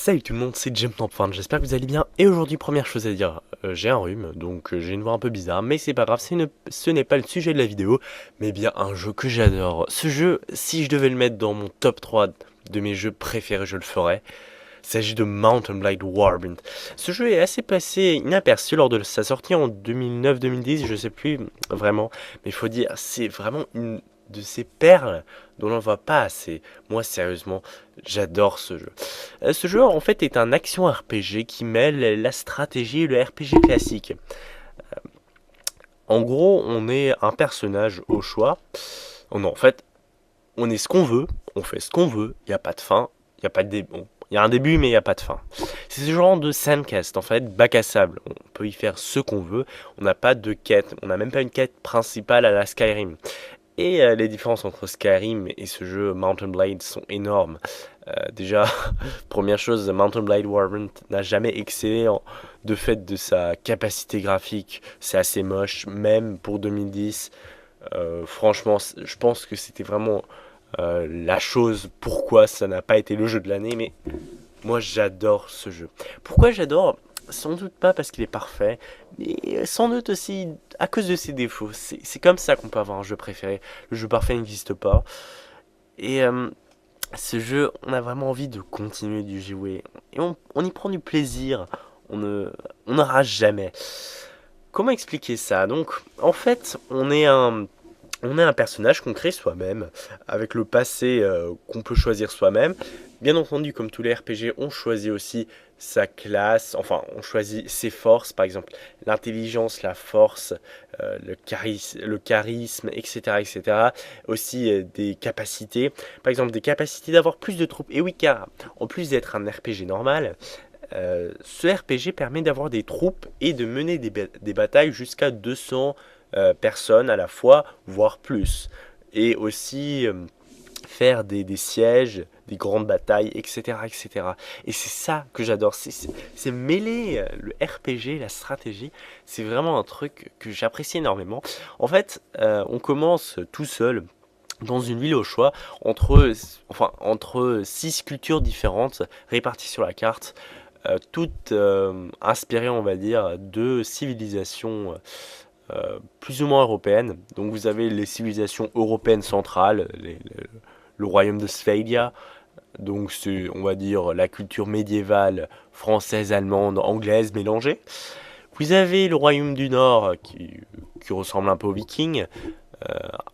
Salut tout le monde, c'est Jumpnapfan, j'espère que vous allez bien. Et aujourd'hui, première chose à dire, j'ai un rhume, donc j'ai une voix un peu bizarre, mais c'est pas grave, ce n'est pas le sujet de la vidéo, mais bien un jeu que j'adore. Ce jeu, si je devais le mettre dans mon top 3 de mes jeux préférés, je le ferais. Il s'agit de Mount & Blade Warband. Ce jeu est assez passé inaperçu lors de sa sortie en 2009-2010, je sais plus vraiment, mais il faut dire, c'est vraiment une de ces perles dont l'on voit pas assez. Moi, sérieusement, j'adore ce jeu. Ce jeu, en fait, est un action RPG qui mêle la stratégie et le RPG classique. En gros, on est un personnage au choix. Oh non, en fait, on est ce qu'on veut, on fait ce qu'on veut, il n'y a pas de fin, il n'y a pas de début. Bon, il y a un début, mais il n'y a pas de fin. C'est ce genre de sandcast, en fait, bac à sable. On peut y faire ce qu'on veut, on n'a pas de quête, on n'a même pas une quête principale à la Skyrim. Et les différences entre Skyrim et ce jeu Mount & Blade sont énormes. Déjà, première chose, Mount & Blade Warband n'a jamais excellé de fait de sa capacité graphique. C'est assez moche, même pour 2010. Franchement, je pense que c'était vraiment la chose pourquoi ça n'a pas été le jeu de l'année, mais moi j'adore ce jeu. Pourquoi j'adore? Sans doute pas parce qu'il est parfait, mais sans doute aussi à cause de ses défauts. C'est comme ça qu'on peut avoir un jeu préféré. Le jeu parfait n'existe pas. Et ce jeu, on a vraiment envie de continuer d'y jouer. Et on y prend du plaisir. On ne rage jamais. Comment expliquer ça? Donc, en fait, on est un personnage qu'on crée soi-même, avec le passé qu'on peut choisir soi-même. Bien entendu, comme tous les RPG, on choisit aussi sa classe, enfin, on choisit ses forces, par exemple, l'intelligence, la force, le charisme, etc., etc. Aussi des capacités, par exemple, des capacités d'avoir plus de troupes. Et oui, car en plus d'être un RPG normal, ce RPG permet d'avoir des troupes et de mener des batailles jusqu'à 200 personnes à la fois, voire plus. Et aussi faire des sièges, des grandes batailles, etc. etc. Et c'est ça que j'adore, c'est mêler le RPG, la stratégie, c'est vraiment un truc que j'apprécie énormément. En fait, on commence tout seul dans une ville au choix entre 6 cultures différentes réparties sur la carte, toutes inspirées, on va dire, de civilisations plus ou moins européennes. Donc vous avez les civilisations européennes centrales, le royaume de Sphaidia, donc c'est, on va dire, la culture médiévale française, allemande, anglaise mélangée. Vous avez le royaume du Nord qui ressemble un peu aux Vikings,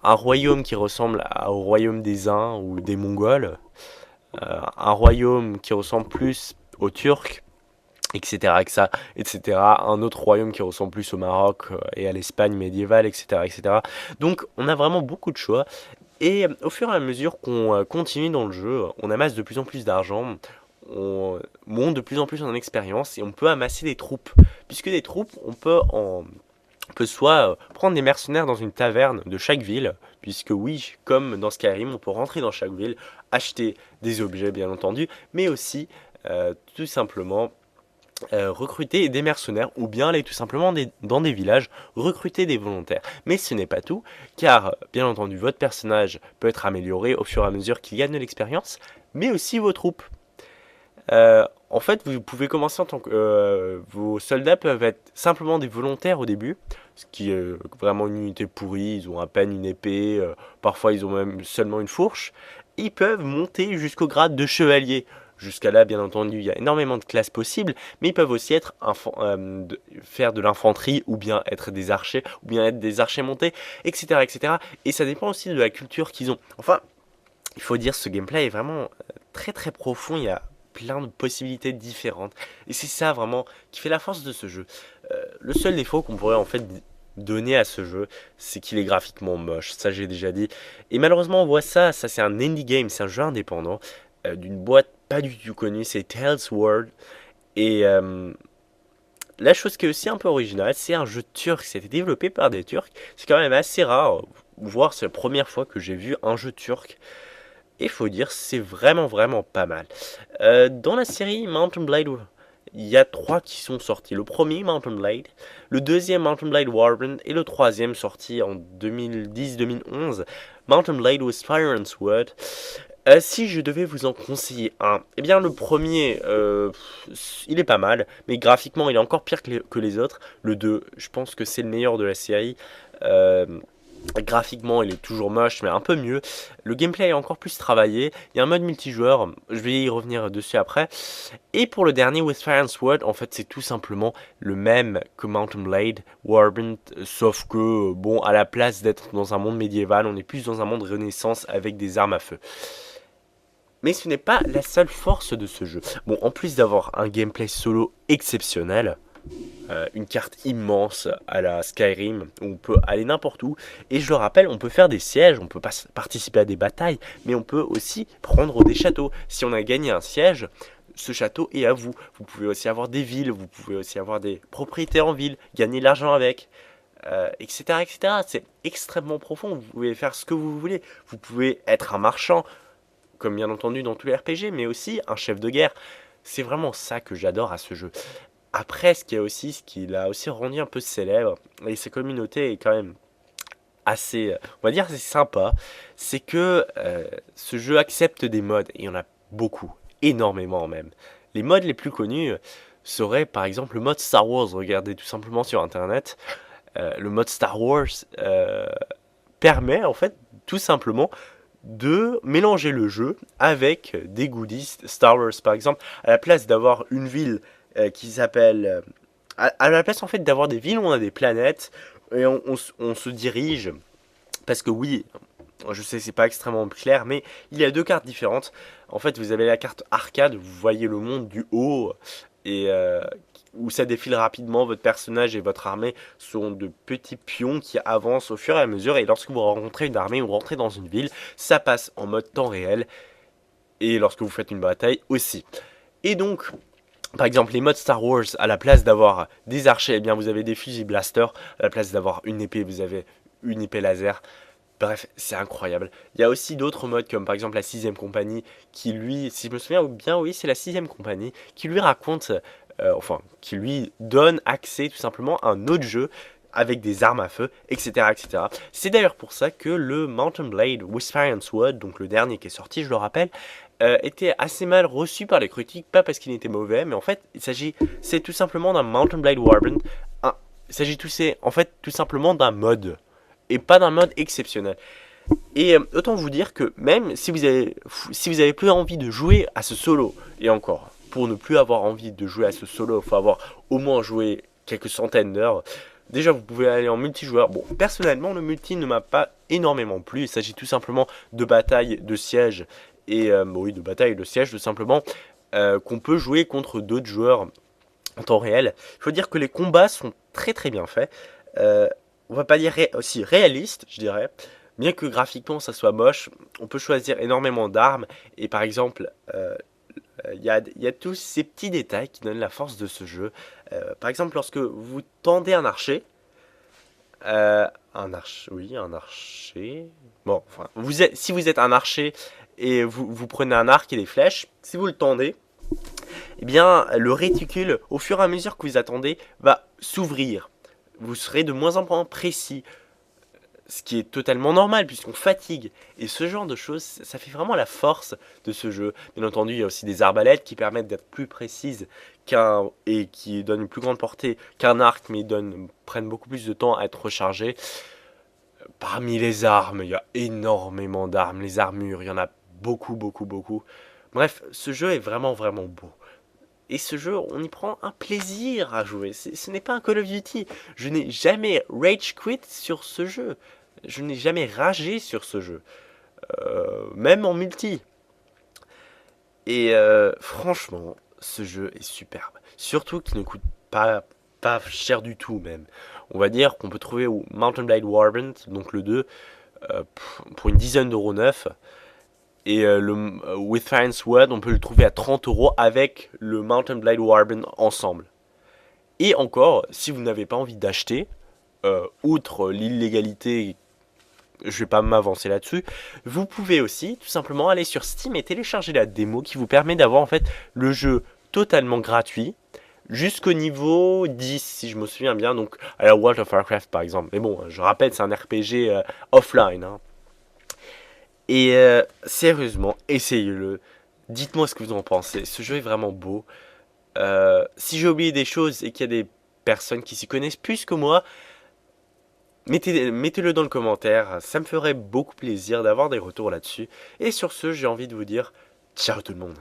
un royaume qui ressemble au royaume des Huns ou des Mongols, un royaume qui ressemble plus aux Turcs, etc., etc. Un autre royaume qui ressemble plus au Maroc et à l'Espagne médiévale, etc., etc. Donc on a vraiment beaucoup de choix. Et au fur et à mesure qu'on continue dans le jeu, on amasse de plus en plus d'argent, on monte de plus en plus en expérience et on peut amasser des troupes. Puisque des troupes, on peut soit prendre des mercenaires dans une taverne de chaque ville, puisque oui, comme dans Skyrim, on peut rentrer dans chaque ville, acheter des objets bien entendu, mais aussi tout simplement recruter des mercenaires ou bien aller tout simplement dans des villages recruter des volontaires. Mais ce n'est pas tout, car bien entendu votre personnage peut être amélioré au fur et à mesure qu'il gagne de l'expérience, mais aussi vos troupes. En fait, vous pouvez commencer en tant que... vos soldats peuvent être simplement des volontaires au début, ce qui est vraiment une unité pourrie, ils ont à peine une épée, parfois ils ont même seulement une fourche. Ils peuvent monter jusqu'au grade de chevalier. Jusqu'à là, bien entendu, il y a énormément de classes possibles, mais ils peuvent aussi être faire de l'infanterie, ou bien être des archers, ou bien être des archers montés, etc., etc. Et ça dépend aussi de la culture qu'ils ont. Enfin, il faut dire, ce gameplay est vraiment très très profond, il y a plein de possibilités différentes. Et c'est ça vraiment qui fait la force de ce jeu. Le seul défaut qu'on pourrait en fait donner à ce jeu, c'est qu'il est graphiquement moche, ça j'ai déjà dit. Et malheureusement on voit ça c'est un indie game, c'est un jeu indépendant, d'une boîte pas du tout connue, c'est Tales World. Et la chose qui est aussi un peu originale, c'est un jeu turc, c'était développé par des Turcs. C'est quand même assez rare, voire c'est la première fois que j'ai vu un jeu turc. Et faut dire, c'est vraiment vraiment pas mal. Dans la série Mount & Blade, il y a 3 qui sont sortis. Le premier, Mount & Blade, le deuxième, Mount & Blade Warband, et le troisième, sorti en 2010-2011, Mount & Blade with Fire and Sword. Si je devais vous en conseiller un, eh bien le premier, il est pas mal, mais graphiquement il est encore pire que les autres. Le 2, je pense que c'est le meilleur de la série. Euh, Graphiquement, il est toujours moche, mais un peu mieux. Le gameplay est encore plus travaillé. Il y a un mode multijoueur, je vais y revenir dessus après. Et pour le dernier, With Fire and Sword, en fait, c'est tout simplement le même que Mount and Blade, Warband, sauf que, bon, à la place d'être dans un monde médiéval, on est plus dans un monde renaissance avec des armes à feu. Mais ce n'est pas la seule force de ce jeu. Bon, en plus d'avoir un gameplay solo exceptionnel, une carte immense à la Skyrim où on peut aller n'importe où. Et je le rappelle, on peut faire des sièges, on peut pas participer à des batailles, mais on peut aussi prendre des châteaux. Si on a gagné un siège, ce château est à vous. Vous pouvez aussi avoir des villes, vous pouvez aussi avoir des propriétés en ville, gagner de l'argent avec. Etc., etc. C'est extrêmement profond. Vous pouvez faire ce que vous voulez. Vous pouvez être un marchand, comme bien entendu dans tous les RPG, mais aussi un chef de guerre. C'est vraiment ça que j'adore à ce jeu. Après, ce qui l'a aussi rendu un peu célèbre, et sa communauté est quand même assez, on va dire, c'est sympa, c'est que ce jeu accepte des mods, et il y en a beaucoup, énormément même. Les mods les plus connus seraient par exemple le mode Star Wars, regardez tout simplement sur internet. Le mode Star Wars permet en fait tout simplement de mélanger le jeu avec des goodies Star Wars par exemple, à la place d'avoir une ville qui s'appelle à la place en fait d'avoir des villes où on a des planètes et on se dirige parce que oui, je sais c'est pas extrêmement clair, mais il y a deux cartes différentes. En fait, vous avez la carte arcade, vous voyez le monde du haut et où ça défile rapidement. Votre personnage et votre armée sont de petits pions qui avancent au fur et à mesure. Et lorsque vous rencontrez une armée ou rentrez dans une ville, ça passe en mode temps réel. Et lorsque vous faites une bataille aussi. Et donc, par exemple, les modes Star Wars, à la place d'avoir des archers, eh bien vous avez des fusils blaster. À la place d'avoir une épée, vous avez une épée laser. Bref, c'est incroyable. Il y a aussi d'autres modes comme par exemple la 6ème compagnie qui lui, si je me souviens bien, oui, c'est la 6ème compagnie qui lui raconte, qui lui donne accès tout simplement à un autre jeu avec des armes à feu, etc. etc. C'est d'ailleurs pour ça que le Mountain Blade With Fire and Sword, donc le dernier qui est sorti, je le rappelle, était assez mal reçu par les critiques, pas parce qu'il était mauvais, mais en fait, c'est tout simplement d'un Mountain Blade Warband. Il s'agit tout simplement d'un mode et pas d'un mode exceptionnel. Et autant vous dire que même si vous avez plus envie de jouer à ce solo, et encore, pour ne plus avoir envie de jouer à ce solo, il faut avoir au moins joué quelques centaines d'heures. Déjà, vous pouvez aller en multijoueur. Bon, personnellement, le multi ne m'a pas énormément plu. Il s'agit tout simplement de batailles, de sièges, et oui, de batailles, de sièges, tout simplement, qu'on peut jouer contre d'autres joueurs en temps réel. Il faut dire que les combats sont très très bien faits. On va pas dire aussi réaliste, je dirais. Bien que graphiquement ça soit moche, on peut choisir énormément d'armes. Et par exemple, il y a tous ces petits détails qui donnent la force de ce jeu. Par exemple, lorsque vous tendez un archer, oui, un archer. Bon, enfin, si vous êtes un archer et vous prenez un arc et des flèches, si vous le tendez, eh bien, le réticule, au fur et à mesure que vous attendez, va s'ouvrir. Vous serez de moins en moins précis, ce qui est totalement normal puisqu'on fatigue. Et ce genre de choses, ça fait vraiment la force de ce jeu. Bien entendu, il y a aussi des arbalètes qui permettent d'être plus précises et qui donnent une plus grande portée qu'un arc, mais prennent beaucoup plus de temps à être rechargés. Parmi les armes, il y a énormément d'armes. Les armures, il y en a beaucoup, beaucoup, beaucoup. Bref, ce jeu est vraiment, vraiment beau. Et ce jeu, on y prend un plaisir à jouer. Ce n'est pas un Call of Duty. Je n'ai jamais rage quit sur ce jeu. Je n'ai jamais ragé sur ce jeu. Même en multi. Et franchement, ce jeu est superbe. Surtout qu'il ne coûte pas cher du tout même. On va dire qu'on peut trouver Mountain Blade Warband, donc le 2, pour une dizaine d'euros neufs. Et With Fire and Sword, on peut le trouver à 30 € avec le Mountain Blade Warband ensemble. Et encore, si vous n'avez pas envie d'acheter, outre l'illégalité, je vais pas m'avancer là-dessus, vous pouvez aussi tout simplement aller sur Steam et télécharger la démo qui vous permet d'avoir en fait le jeu totalement gratuit jusqu'au niveau 10 si je me souviens bien, donc à la World of Warcraft par exemple. Mais bon, je rappelle, c'est un RPG offline, hein. Et sérieusement, essayez-le. Dites-moi ce que vous en pensez. Ce jeu est vraiment beau. Si j'ai oublié des choses et qu'il y a des personnes qui s'y connaissent plus que moi, mettez-le dans le commentaire. Ça me ferait beaucoup plaisir d'avoir des retours là-dessus. Et sur ce, j'ai envie de vous dire ciao tout le monde.